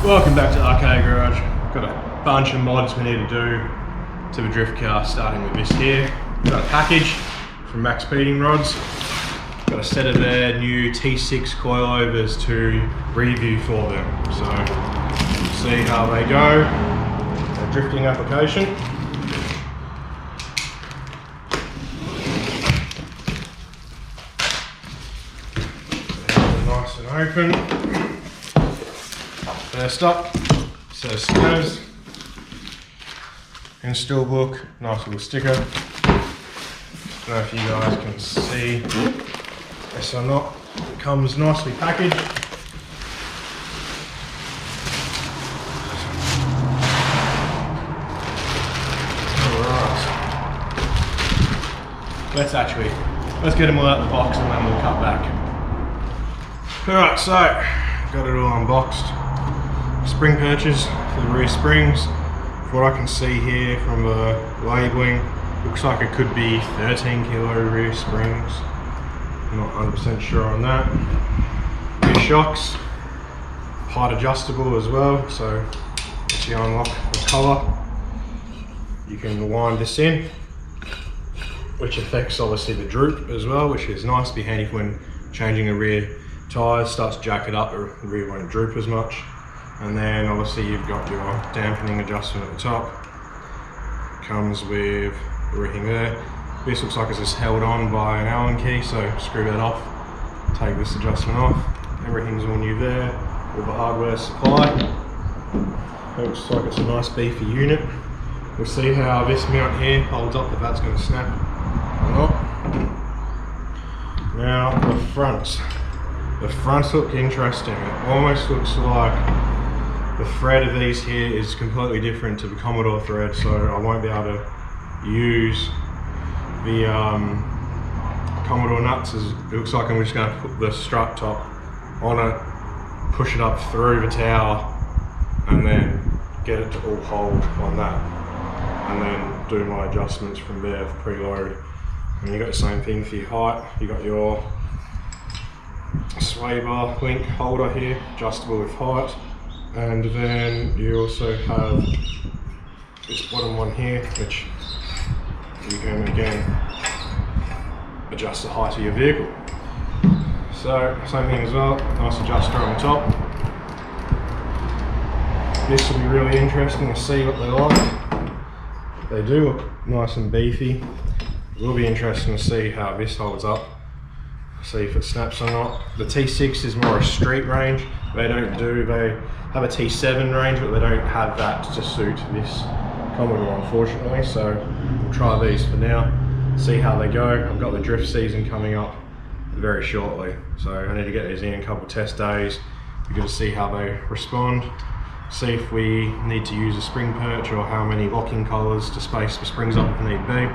Welcome back to RKGarage. Got a bunch of mods we need to do to the drift car, starting with this here. Got a package from MaxpeedingRods. Got a set of their new T6 coilovers to review for them. So see how they go. A drifting application. Nice and open. First up, set of scanners, install book, nice little sticker. Don't know if you guys can see this or not. It comes nicely packaged. Alright. Let's get them all out of the box and then we'll cut back. Alright, so got it all unboxed. Spring perches for the rear springs. From what I can see here from the labelling, looks like it could be 13 kilo rear springs. I'm not 100% sure on that. Rear shocks, height adjustable as well, so once you unlock the collar, you can wind this in, which affects obviously the droop as well, which is nice to be handy when changing the rear tyres. Starts to jack it up, the rear won't droop as much. And then obviously you've got your dampening adjustment at the top. Comes with everything there. This looks like it's just held on by an Allen key, so screw that off. Take this adjustment off. Everything's all new there. All the hardware supply. Looks like it's a nice beefy unit. We'll see how this mount here holds up, if that's going to snap or not. Now the fronts. The fronts look interesting. It almost looks like the thread of these here is completely different to the Commodore thread, so I won't be able to use the Commodore nuts. It looks like I'm just going to put the strut top on it, push it up through the tower, and then get it to all hold on that, and then do my adjustments from there for preload. And you got the same thing for your height. You got your sway bar link holder here, adjustable with height. And then you also have this bottom one here, which you can again adjust the height of your vehicle. So same thing as well, nice adjuster on the top. This will be really interesting to see what they're like. They do look nice and beefy. It will be interesting to see how this holds up. See if it snaps or not. The T6 is more a street range. They have a T7 range, but they don't have that to suit this Commodore, unfortunately. So we'll try these for now, see how they go. I've got the drift season coming up very shortly, so I need to get these in a couple of test days. We're going to see how they respond, see if we need to use a spring perch or how many locking collars to space the springs up if need be.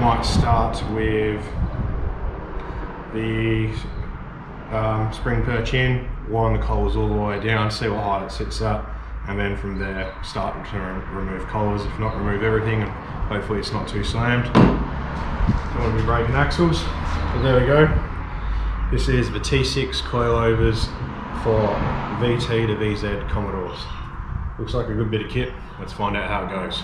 Might start with the spring perch in, wind the collars all the way down, see what height it sits at, and then from there start to remove collars, if not remove everything, and hopefully it's not too slammed. Don't want to be breaking axles, but there we go. This is the T6 coilovers for VT to VZ Commodores. Looks like a good bit of kit. Let's find out how it goes.